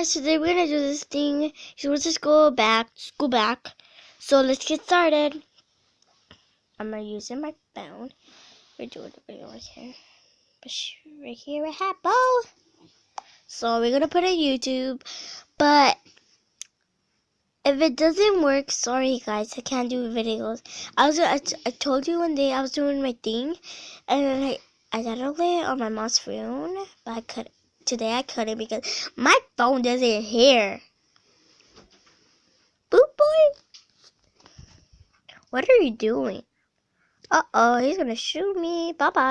guys, today we're gonna do this thing. She wants to school back. So let's get started. I'm gonna use my phone. We're doing the video right here. Right here at Hatbo. So we're gonna put it on YouTube. But if it doesn't work, sorry guys, I can't do videos. I told you one day I was doing my thing, and then I downloaded it on my mom's phone, but today I couldn't because my phone doesn't hear. Boop boy, what are you doing? Uh-oh, he's gonna shoot me. Bye-bye.